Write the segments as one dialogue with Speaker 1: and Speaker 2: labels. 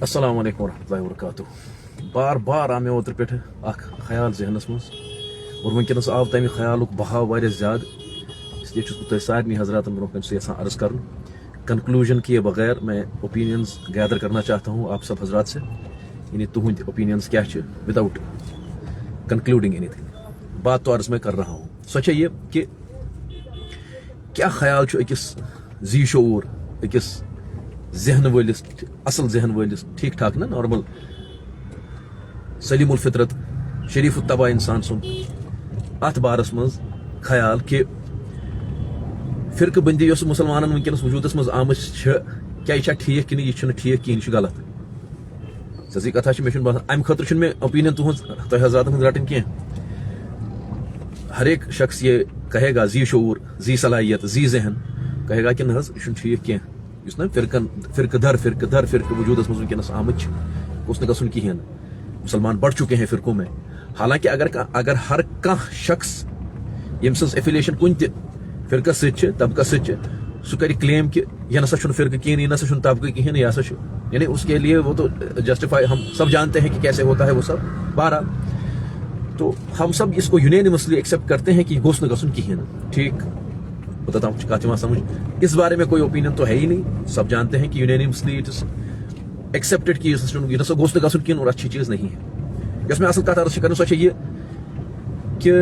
Speaker 1: السلام علیکم ورحمۃ اللہ وبرکاتہ. بار بار آو مے اوتر پہ اخ خیال ذہنس مز اور ونکس آو تمہ خیالک بہاؤ واریاہ زیادہ، اس لیے چھس بہ تہ سارنی حضراتن برونٛہہ کن یژھان عرض کرن. کنکلوژن کیے بغیر میں اوپینینز گیدر کرنا چاہتا ہوں آپ سب حضرات سے، یعنی تہند اوپینینز کیا چھ وداؤٹ کنکلوڈنگ اینی تھنگ. بات تو عرض میں کر رہا ہوں، سو چھ یہ کہ کیا خیال چھ أکس ذی شعور، أکس ذہن ولس، اصل ذہن ولس، ٹھیک ٹھاک نا نارمل سلیم الفطرت شریف الطبع انسان سن ات بارس مز خیال کہ فرقہ بندی یس مسلمانن ونکس وجودس مز آمت کیا یہ ٹھیک کہ یہ ٹھیک کہین یہ غلط. سزی کتھا مے باسان امہ خاطر مے اوپینین تہذ تہ حضرات ہند رٹن کی. ہر ایک شخص یہ کہے گا ذی شعور، ذی صلاحیت، ذی ذہن کہے گا کہ نہ یہ ٹھیک کی اس نا فرقہ در فرقہ وجودس مز ونکس آمت گوس نہ گھن کہین. مسلمان بڑھ چکے ہیں فرقوں میں. حالانکہ اگر ہر کانٛہہ شخص یم سز ایفیلیشن کن تہ فرقہ ست طبقہ ست سہ کر کلیم کہ یہ نسا چھ فرقہ کہین، یہ نسا چھ طبقہ کہین، یہ ہسا یعنی اس کے لیے وہ تو جسٹیفائی ہم سب جانتے ہیں کہ کیسے ہوتا ہے وہ سب. بہرحال تو ہم سب اس کو یونینیمسلی ایکسیپٹ کرتے ہیں کہ گوس نہ گھن کہین. ٹھیک بتاتا ہوں کہاں سمجھ اس بارے میں کوئی اوپینین تو ہے ہی نہیں. سب جانتے ہیں کہ یونینیمسلی اٹ از ایکسیپٹڈ کہ یہ نسا گوس نہ گھن کہین اور اچھی چیز نہیں ہے. اس میں اصل کتھ عرض کرنا سو یہ کہ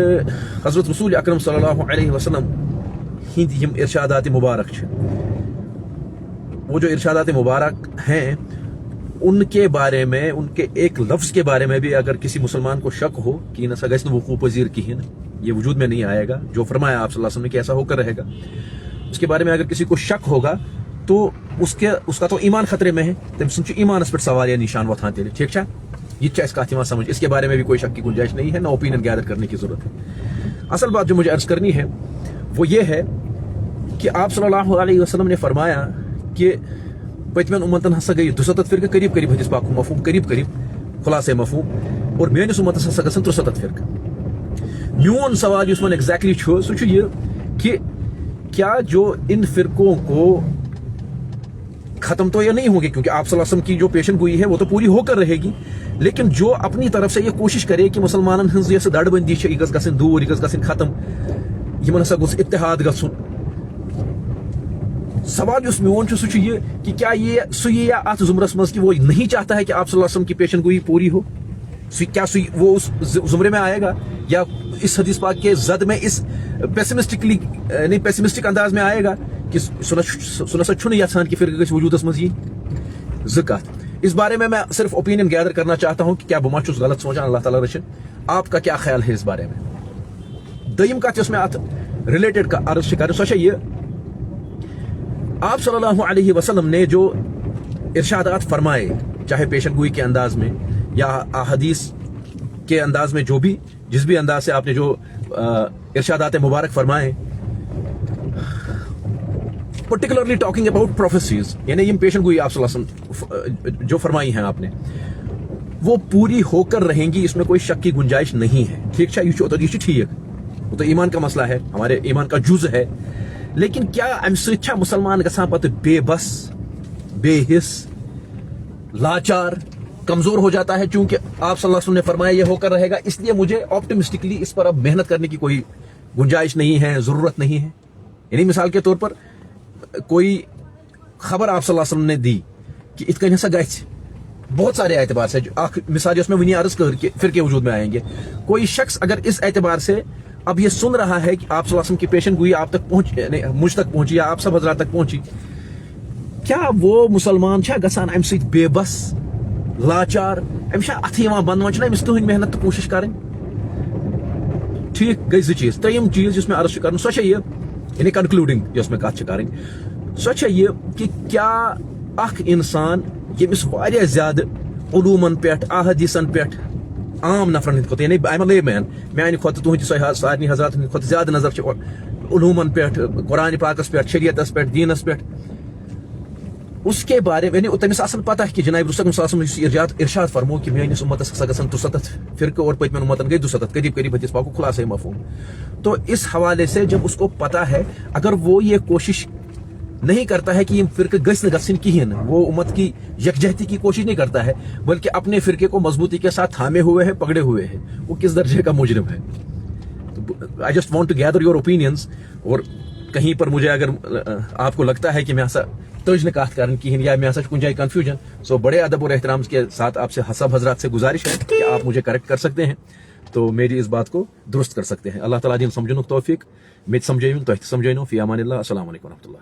Speaker 1: حضرت رسول اکرم صلی اللہ علیہ وسلم ہند یم ارشادات مبارک چھ، وہ جو ارشادات مبارک ہیں ان کے بارے میں، ان کے ایک لفظ کے بارے میں بھی اگر کسی مسلمان کو شک ہو کہ یہ نسا گژھِ نہٕ وقوع پذیر کہین، یہ وجود میں نہیں آئے گا جو فرمایا آپ صلی اللہ علیہ وسلم نے کہ ایسا ہو کر رہے گا، اس کے بارے میں اگر کسی کو شک ہوگا تو اس کا تو ایمان خطرے میں ہے. تم سن ایمانس پہ سوال یا نشان وتھان تیل. ٹھیک ہے، یہ اس کات سمجھ. اس کے بارے میں بھی کوئی شک کی گنجائش نہیں ہے، نہ اوپینین گیدر کرنے کی ضرورت ہے. اصل بات جو مجھے عرض کرنی ہے وہ یہ ہے کہ آپ صلی اللہ علیہ وسلم نے فرمایا کہ پتمین امتن ہسا گئی 200 فرقہ، قریب قریب حدیث پاک مفہوم، قریب قریب خلاصے مفہوم، اور میانس امتس ہسا گژھن 300 فرقہ. میون سوال اس من ایگزیکٹلی سہ یہ کہ کیا جو ان فرقوں کو ختم تو یہ نہیں ہوں گے، کیونکہ آپ صلی اللہ علیہ وسلم کی جو پیشن گوئی ہے وہ تو پوری ہو کر رہے گی، لیکن جو اپنی طرف سے یہ کوشش کرے کہ مسلمانن ہنز یہ دڑ بندی یہ گژھِ گژھن دور، یہ گژھِ گژھن ختم، یمن ہسا گوٚژھ اتحاد گژھن. سوال اس میون سہ یہ کہ کیا یہ سہ یا ات زمرس مز کہ وہ نہیں چاہتا ہے کہ آپ صلی اللہ علیہ وسلم کی پیشن گوئی پوری ہو؟ کیا وہ اس زمرے میں آئے گا، یا اس حدیث پاک کے زد میں اس پیسمسٹک انداز میں آئے گا کہ سنسا چھن یژھان کہ فرقہ گژھِ وجودس مز یہ زکات. اس بارے میں صرف اوپینین گیدر کرنا چاہتا ہوں کہ کیا بہ چھس غلط سوچان، اللہ تعالیٰ رچن. آپ کا کیا خیال ہے اس بارے میں؟ دویم کت یس میں ات ریلیٹڈ کا عرض کر سو یہ آپ صلی اللہ علیہ وسلم نے جو ارشادات فرمائے، چاہے پیشن گوئی کے انداز میں یا احادیث کے انداز میں، جو بھی جس بھی انداز سے آپ نے جو ارشادات مبارک فرمائے، پرٹیکولرلی ٹاکنگ اباؤٹ پروفیسیز، یعنی یہ پیشن گوئی آپ صلی اللہ علیہ وسلم جو فرمائی ہیں آپ نے، وہ پوری ہو کر رہیں گی، اس میں کوئی شک کی گنجائش نہیں ہے. ٹھیک ہے، یہ ٹھیک، وہ تو ایمان کا مسئلہ ہے، ہمارے ایمان کا جز ہے. لیکن کیا ام سا مسلمان گژھان پتہ بے بس، بے حس، لاچار، کمزور ہو جاتا ہے چونکہ آپ صلی اللہ علیہ وسلم نے فرمایا یہ ہو کر رہے گا؟ اس لیے مجھے آپٹمسٹکلی اس پر اب محنت کرنے کی کوئی گنجائش نہیں ہے، ضرورت نہیں ہے. یعنی مثال کے طور پر کوئی خبر آپ صلی اللہ علیہ وسلم نے دی کہ ات کن ہسا گژھِ، بہت سارے اعتبار سے، مثال اس میں ونی عرض کر کہ فرقے وجود میں آئیں گے. کوئی شخص اگر اس اعتبار سے اب یہ سن رہا ہے کہ آپ صلی اللہ علیہ وسلم کی پیشن گوئی آپ تک پہنچ، مجھ تک پہنچی یا آپ سب حضرات تک پہنچی، کیا وہ مسلمان چھا گژھان امہ سۭتۍ بے بس، لاچار، امس اتھ بنوان چھنا امس کہین محنت تو کوشش کریں؟ ٹھیک گئی زٕ چیز. تریم چیز اس میں عرض کر سو یہ یعنی کنکلوڈنگ یس میں کت کریں سو یہ کہ کیا اخ انسان یمس واریاہ زیادہ علومن پہ، احادیثن پہ، عام نفرن ہند یعنی لے مین میانہ کھت تہندِ سارنی حضرات ہند کھت زیادہ نظر علومن پہ، قرآن پاکس پہ، شریعتس پہ، دینس پہ، اس کے بارے میں تمس آسان پتہ کہ جناب رسول صلی اللہ علیہ وسلم ارشاد فرمو کہ میانس امتس ہسا گژھن 200 فرقہ اور پتمین امتن گئی 200، قریب قریب حدیث پاک خلاصہ مفہوم. تو اس حوالے سے جب اس کو پتہ ہے، اگر وہ یہ کوشش نہیں کرتا ہے کہ یہ فرقہ گژھِ نہٕ گژھٕنۍ کہین, وہ امت کی یکجہتی کی کوشش نہیں کرتا ہے, بلکہ اپنے فرقے کو مضبوطی کے ساتھ تھامے ہوئے ہے, پکڑے ہوئے ہے. وہ کس درجے کا مجرم ہے. I just want to gather your opinions. اور کہیں پر مجھے اگر آپ کو لگتا ہے کہ میں تج نہ کات کرن کہین یا میں کن جائے کنفیوژن, سو بڑے ادب اور احترام کے ساتھ آپ سے سب حضرات سے گزارش ہے کہ آپ مجھے کریکٹ کر سکتے ہیں, تو میری اس بات کو درست کر سکتے ہیں. اللہ تعالیٰ دین سمجھنک توفیق, میں سمجھائیں تو سمجھائیں. فی امان اللہ. السلام علیکم ورحمۃ اللہ.